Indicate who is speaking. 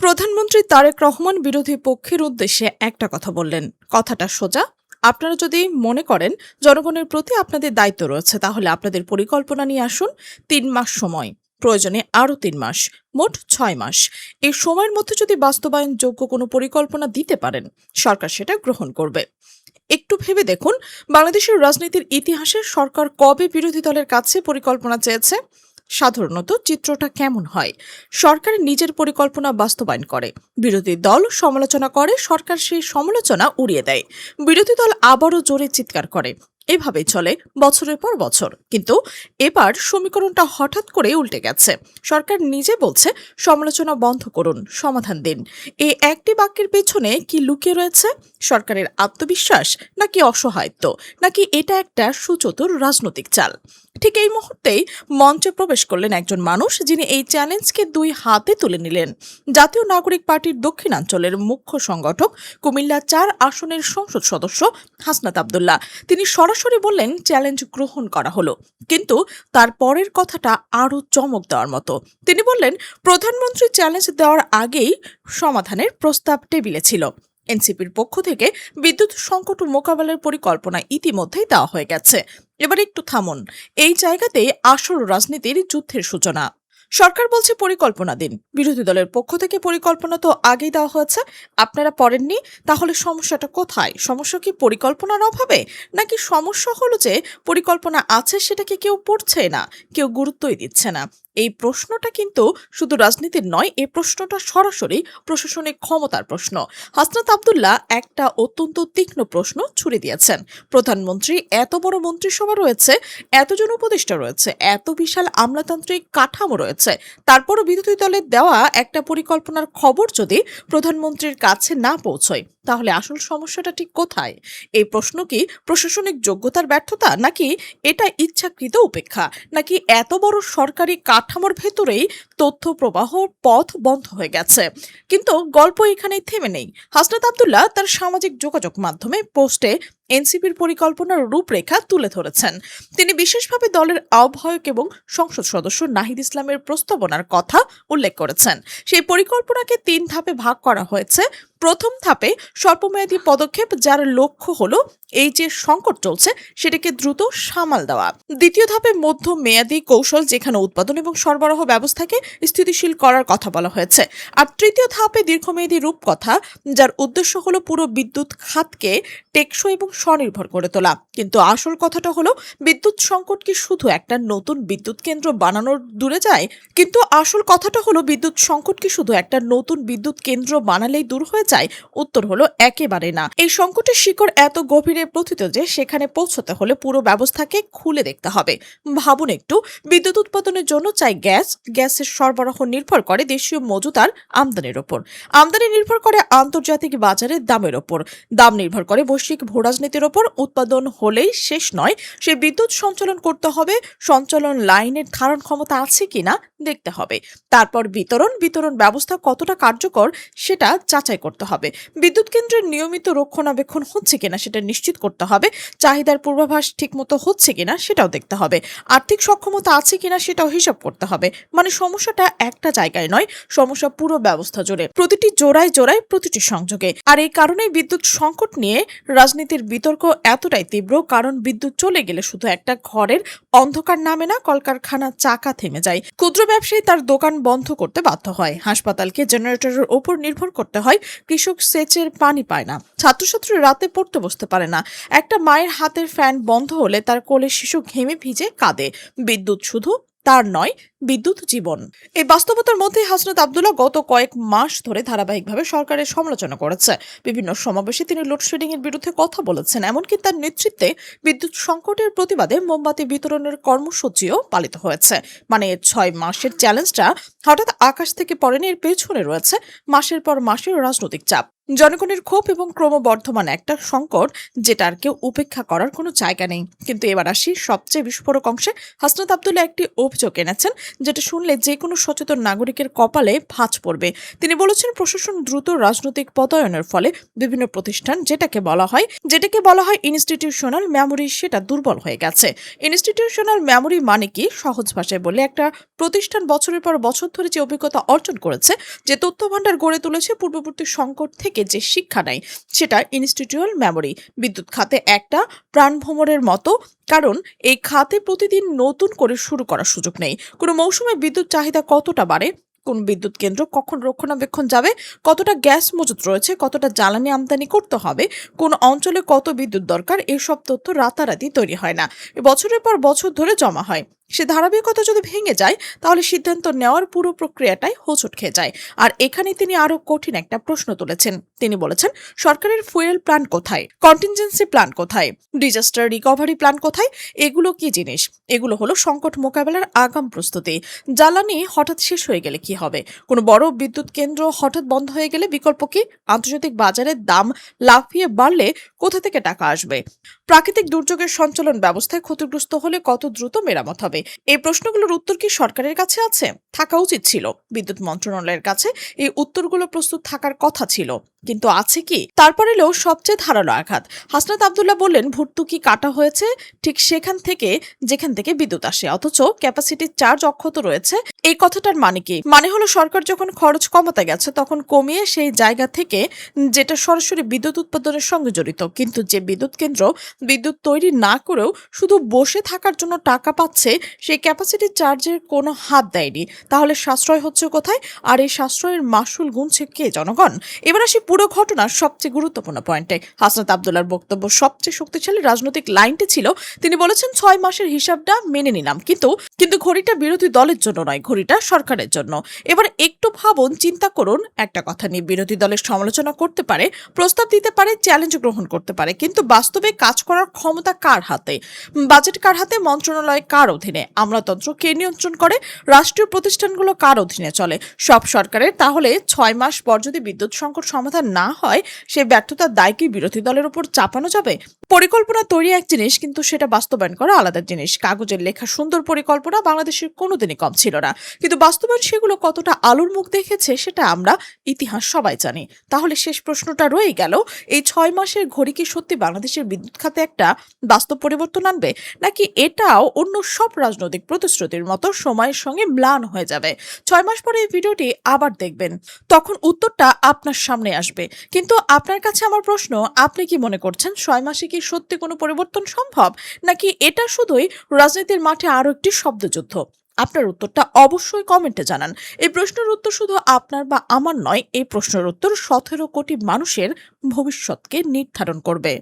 Speaker 1: প্রধানমন্ত্রী তারেক রহমান বিরোধী পক্ষের উদ্দেশ্যে একটা কথা বললেন। কথাটা সোজা। আপনারা যদি মনে করেন জনগণের প্রতি আপনাদের দায়িত্ব রয়েছে, তাহলে আপনাদের পরিকল্পনা নিয়ে আসুন। ৩ মাস সময়, প্রয়োজনে আরও ৩ মাস, মোট ৬ মাস। এই সময়ের মধ্যে যদি বাস্তবায়নযোগ্য কোনো পরিকল্পনা দিতে পারেন, সরকার সেটা গ্রহণ করবে। একটু ভেবে দেখুন, বাংলাদেশের রাজনীতির ইতিহাসে সরকার কবে বিরোধী দলের কাছে পরিকল্পনা চেয়েছে? সাধারণত চিত্রটা কেমন হয়? সরকার নিজের পরিকল্পনা বাস্তবায়ন করে, বিরোধী দল সমালোচনা করে, সরকার সেই সমালোচনা উড়িয়ে দেয়, বিরোধী দল আবারও জোরে চিৎকার করে। এভাবেই চলে বছরের পর বছর। কিন্তু এবার সমীকরণটা হঠাৎ করে উল্টে গেছে। সরকার নিজে বলছে সমালোচনা বন্ধ করুন, সমাধান দিন। এই একটি বাক্যের পেছনে কি লুকিয়ে রয়েছে? সরকারের আত্মবিশ্বাস, নাকি অসহায়ত্ব, নাকি এটা একটা সুচতুর রাজনৈতিক চাল? ঠিক এই মুহূর্তেই মঞ্চে প্রবেশ করলেন একজন মানুষ, যিনি এই চ্যালেঞ্জকে ২ হাতে তুলে নিলেন। জাতীয় নাগরিক পার্টির দক্ষিণাঞ্চলের মুখ্য সংগঠক, কুমিল্লা ৪ আসনের সংসদ সদস্য হাসনাত আব্দুল্লাহ। তিনি সরাসরি বললেন চ্যালেঞ্জ গ্রহণ করা হলো। কিন্তু তার পরের কথাটা আরও চমক দেওয়ার মতো। তিনি বললেন, প্রধানমন্ত্রী চ্যালেঞ্জ দেওয়ার আগেই সমাধানের প্রস্তাব টেবিলে ছিল। এনসিপির পক্ষ থেকে বিদ্যুৎ সংকট মোকাবেলার পরিকল্পনা ইতিমধ্যেই দেওয়া হয়ে গেছে। এবার একটু থামুন। এই জায়গাতেই আসল রাজনীতির যুদ্ধের সূচনা। সরকার বলছে পরিকল্পনা দিন, বিরোধী দলের পক্ষ থেকে পরিকল্পনা তো আগেই দেওয়া হয়েছে, আপনারা পড়েননি। তাহলে সমস্যাটা কোথায়? সমস্যা কি পরিকল্পনার অভাবে, নাকি সমস্যা হলো যে পরিকল্পনা আছে সেটাকে কেউ পড়ছে না, কেউ গুরুত্বই দিচ্ছে না? এই প্রশ্নটা কিন্তু শুধু রাজনীতির নয়, এই প্রশ্নটা সরাসরি প্রশাসনিক ক্ষমতার প্রশ্ন। হাসনাত আব্দুল্লাহ একটা অত্যন্ত তীক্ষ্ণ প্রশ্ন ছুড়ে দিয়েছেন। প্রধানমন্ত্রী, এত বড় মন্ত্রিসভা রয়েছে, এতজন উপদেষ্টা রয়েছে, এত বিশাল আমলাতান্ত্রিক কাঠামো রয়েছে, তারপরও বিরোধী দলের দেওয়া একটা পরিকল্পনার খবর যদি প্রধানমন্ত্রীর কাছে না পৌঁছয়, তাহলে আসল সমস্যাটা ঠিক কোথায়? এই প্রশ্ন কি প্রশাসনিক যোগ্যতার ব্যর্থতা, নাকি এটা ইচ্ছাকৃত উপেক্ষা, নাকি এত বড় সরকারি কাঠামোর ভেতরেই তথ্য প্রবাহ পথ বন্ধ হয়ে গেছে? কিন্তু গল্প এখানেই থেমে নেই। হাসনাত আব্দুল্লাহ তার সামাজিক যোগাযোগ মাধ্যমে পোস্টে এনসিপির পরিকল্পনার রূপরেখা তুলে ধরেছেন। তিনি বিশেষভাবে দলের আহ্বায়ক এবং সংসদ সদস্য নাহিদ ইসলামের প্রস্তাবনার কথা উল্লেখ করেছেন। সেই পরিকল্পনাকে ৩ ধাপে ভাগ করা হয়েছে। প্রথম ধাপে স্বল্পমেয়াদী পদক্ষেপ, যার লক্ষ্য হলো এই যে সংকট চলছে সেটাকে দ্রুত সামাল দেওয়া। দ্বিতীয় ধাপে মধ্যমেয়াদী কৌশল, যেখানে উৎপাদন এবং সরবরাহ ব্যবস্থাকে স্থিতিশীল করার কথা বলা হয়েছে। আর তৃতীয় ধাপে দীর্ঘমেয়াদী রূপকথা, যার উদ্দেশ্য হলো পুরো বিদ্যুৎ খাতকে টেকসই এবং স্বনির্ভর করে তোলা। কিন্তু আসল কথাটা হলো, বিদ্যুৎ সংকট কি শুধু একটা নতুন বিদ্যুৎ কেন্দ্র বানানোর দূরে যায়? কিন্তু আসল কথাটা হলো, বিদ্যুৎ সংকট কি শুধু একটা নতুন বিদ্যুৎ কেন্দ্র বানালেই দূর হয়ে যায়? উত্তর হলো একেবারে না। এই সংকটের শিকড় এত গভীরে প্রথিত যে সেখানে পৌঁছতে হলে পুরো ব্যবস্থাকে খুলে দেখতে হবে। ভাবুন একটু, বিদ্যুৎ উৎপাদনের জন্য চাই গ্যাস। গ্যাসের সরবরাহ নির্ভর করে দেশীয় মজুদার আমদানির ওপর। আমদানি নির্ভর করে আন্তর্জাতিক বাজারের দামের ওপর। দাম নির্ভর করে বৈশ্বিক ভূরাজনীতির ওপর। উৎপাদন হলেই শেষ নয়, সে বিদ্যুৎ সঞ্চালন করতে হবে। সঞ্চালন লাইনের ধারণ ক্ষমতা আছে কিনা দেখতে হবে। তারপর বিতরণ ব্যবস্থা কতটা কার্যকর সেটা যাচাই করতে হবে। বিদ্যুৎ কেন্দ্রের নিয়মিত রক্ষণাবেক্ষণ হচ্ছে কিনা সেটা নিশ্চিত করতে হবে। চাহিদার পূর্বাভাস ঠিকমতো হচ্ছে কিনা সেটাও দেখতে হবে। আর্থিক সক্ষমতা আছে কিনা সেটাও হিসাব করতে হবে। মানে সমস্যাটা একটা জায়গায় নয়, সমস্যা পুরো ব্যবস্থা জুড়ে, প্রতিটি জোড়ায় জোড়ায়, প্রতিটি সংযোগে। আর এই কারণেই বিদ্যুৎ সংকট নিয়ে রাজনীতির বিতর্ক এতটাই তীব্র, কারণ বিদ্যুৎ চলে গেলে শুধু একটা ঘরের অন্ধকার নামে না, কলকারখানা চাকা থেমে যায়। ক্ষুদ্র ব্যবসায়ী তার দোকান বন্ধ করতে বাধ্য হয়, হাসপাতালকে জেনারেটরের ওপর নির্ভর করতে হয়, কৃষক সেচের পানি পায় না, ছাত্রছাত্রী রাতে পড়তে বসতে পারে না। একটা মায়ের হাতের ফ্যান বন্ধ হলে তার কোলে শিশু ঘেমে ভিজে কাঁদে। বিদ্যুৎ শুধু তার নয়, বিদ্যুৎ জীবন। এই বাস্তবতার মধ্যে হাসনাত আব্দুল্লাহ গত কয়েক মাস ধরে ধারাবাহিকভাবে সরকারের সমালোচনা করেছে। বিভিন্ন সমাবেশে তিনি লোডশেডিং এর বিরুদ্ধে কথা বলেছেন। এমনকি তার নেতৃত্বে বিদ্যুৎ সংকটের প্রতিবাদে মোমবাতি বিতরণের কর্মসূচিও পালিত হয়েছে। মানে ৬ মাসের চ্যালেঞ্জটা হঠাৎ আকাশ থেকে পড়েনি, এর পেছনে রয়েছে মাসের পর মাসের রাজনৈতিক চাপ, জনগণের ক্ষোভ এবং ক্রমবর্ধমান একটা সংকট, যেটার কেউ উপেক্ষা করার কোনো জায়গা নেই। কিন্তু এবার আসি সবচেয়ে বিস্ফোরক অংশে। হাসনাত আব্দুল্লাহ একটি অভিযোগ এনেছেন, যেটা শুনলে যে কোনো সচেতন নাগরিকের কপালে ভাঁজ পড়বে। তিনি বলেছেন, প্রশাসন দ্রুত রাজনৈতিক পদায়নের ফলে বিভিন্ন প্রতিষ্ঠান যেটাকে বলা হয় ইনস্টিটিউশনাল মেমোরি, সেটা দুর্বল হয়ে গেছে। ইনস্টিটিউশনাল মেমোরি মানে কি? সহজ ভাষায় বললে, একটা প্রতিষ্ঠান বছরের পর বছর ধরে যে অভিজ্ঞতা অর্জন করেছে, যে তথ্য ভান্ডার গড়ে তুলেছে, পূর্ববর্তী সংকট থেকে যে শিক্ষা নেয়, সেটা ইনস্টিটিউশনাল মেমোরি। বিদ্যুৎ খাতে একটা প্রাণভ্রমণের মতো, কারণ এই খাতে প্রতিদিন নতুন করে শুরু করার সুযোগ নেই। কোনো মৌসুমে বিদ্যুৎ চাহিদা কতটা বাড়ে, কোন বিদ্যুৎ কেন্দ্র কখন রক্ষণাবেক্ষণ যাবে, কতটা গ্যাস মজুত রয়েছে, কতটা জ্বালানি আমদানি করতে হবে, কোন অঞ্চলে কত বিদ্যুৎ দরকার, এসব তথ্য রাতারাতি তৈরি হয় না, বছরের পর বছর ধরে জমা হয়। সে ধারাবাহিকতা যদি ভেঙে যায়, তাহলে সিদ্ধান্ত নেওয়ার পুরো প্রক্রিয়াটাই হোঁচট খেয়ে যায়। আর এখানে তিনি আরো কঠিন একটা প্রশ্ন তুলেছেন। তিনি বলেছেন, সরকারের ফুয়েল প্ল্যান কোথায়, কন্টিনজেন্সি প্ল্যান কোথায়, ডিজাস্টার রিকভারি প্ল্যান কোথায়? এগুলো কি জিনিস? এগুলো হলো সংকট মোকাবেলার আগাম প্রস্তুতি। জ্বালানি হঠাৎ শেষ হয়ে গেলে কি হবে? কোনো বড় বিদ্যুৎ কেন্দ্র হঠাৎ বন্ধ হয়ে গেলে বিকল্প কি? আন্তর্জাতিক বাজারের দাম লাফিয়ে বাড়লে কোথা থেকে টাকা আসবে? প্রাকৃতিক দুর্যোগের সঞ্চালন ব্যবস্থায় ক্ষতিগ্রস্ত হলে কত দ্রুত মেরামত হবে? এই প্রশ্নগুলোর উত্তর কি সরকারের কাছে আছে? থাকা উচিত ছিল। বিদ্যুৎ মন্ত্রণালয়ের কাছে এই উত্তরগুলো প্রস্তুত থাকার কথা ছিল, কিন্তু আছে কি? তারপর এলেও সবচেয়ে ধারালো আঘাত। হাসনাত আব্দুল্লাহ বললেন, ভর্তুকি কাটা হয়েছে ঠিক সেখান থেকে যেখান থেকে বিদ্যুৎ আসে, অথচ ক্যাপাসিটি চার্জ অক্ষত রয়েছে। এই কথাটার মানে কি? মানে হলো, সরকার যখন খরচ কমাতে গেছে তখন কমিয়ে সেই জায়গা থেকে, যেটা সরাসরি বিদ্যুৎ উৎপাদনের সঙ্গে জড়িত, কিন্তু যে বিদ্যুৎ কেন্দ্র বিদ্যুৎ তৈরি না করেও শুধু বসে থাকার জন্য টাকা পাচ্ছে, সেই ক্যাপাসিটি চার্জের কোনো হাত দেয়নি। তাহলে সাশ্রয় হচ্ছে কোথায়? আর এই সাশ্রয়ের মাসুল গুনছে কে? জনগণ। এবার আসি পুরো ঘটনার সবচেয়ে গুরুত্বপূর্ণ পয়েন্টে। হাসনাত আব্দুল্লাহর বক্তব্য সবচেয়ে শক্তিশালী রাজনৈতিক লাইনটি ছিল, তিনি বলেছেন, 6 মাসের হিসাবটা মেনে নিলাম, কিন্তু ঘড়িটা বিরোধী দলের জন্য নয়, ঘড়িটা সরকারের জন্য। এবার একটু ভাবুন, চিন্তা করুন, একটা কথা নিয়ে বিরোধী দলের সমালোচনা করতে পারে, প্রস্তাব দিতে পারে, চ্যালেঞ্জ গ্রহণ করতে পারে, কিন্তু বাস্তবে কাজ করার ক্ষমতা কার হাতে? বাজেট কার হাতে? মন্ত্রণালয় কার অধীনে? আমলাতন্ত্র কে নিয়ন্ত্রণ করে? রাষ্ট্রীয় প্রতিষ্ঠানগুলো কার অধীনে চলে? সব সরকারের। তাহলে 6 মাস পর যদি বিদ্যুৎ সংকট সমাধান না হয়, সেই ব্যর্থতার দায় কি বিরোধী দলের উপর চাপানো যাবে? পরিকল্পনা তৈরি এক জিনিস, কিন্তু সেটা বাস্তবায়ন করা আলাদা জিনিস। কাগজের লেখা সুন্দর পরিকল্পনা বাংলাদেশের কোনোদিনই কম ছিল না, কিন্তু বাস্তবায়ন সেগুলো কতটা আলোর মুখ দেখেছে সেটা আমরা ইতিহাস সবাই জানি। তাহলে শেষ প্রশ্নটা রয়ে গেল, এই 6 মাসের ঘড়ি কি সত্যি বাংলাদেশের বিদ্যুৎ খাতে একটা বাস্তব পরিবর্তন আনবে, নাকি এটাও অন্য সব রাজনৈতিক প্রতিশ্রুতির মতো সময়ের সঙ্গে ম্লান হয়ে যাবে? 6 মাস পরে এই ভিডিওটি আবার দেখবেন, তখন উত্তরটা আপনার সামনে আসবে। কিন্তু আপনার কাছে আমার প্রশ্ন, আপনি কি মনে করছেন 6 মাসে কি সত্যি কোনো পরিবর্তন সম্ভব, নাকি এটা শুধুই রাজনীতির মাঠে আরো একটি শব্দযুদ্ধ? আপনার উত্তরটা অবশ্যই কমেন্টে জানান। এই প্রশ্নের উত্তর শুধু আপনার বা আমার নয়, এই প্রশ্নের উত্তর 17 কোটি মানুষের ভবিষ্যৎকে নির্ধারণ করবে।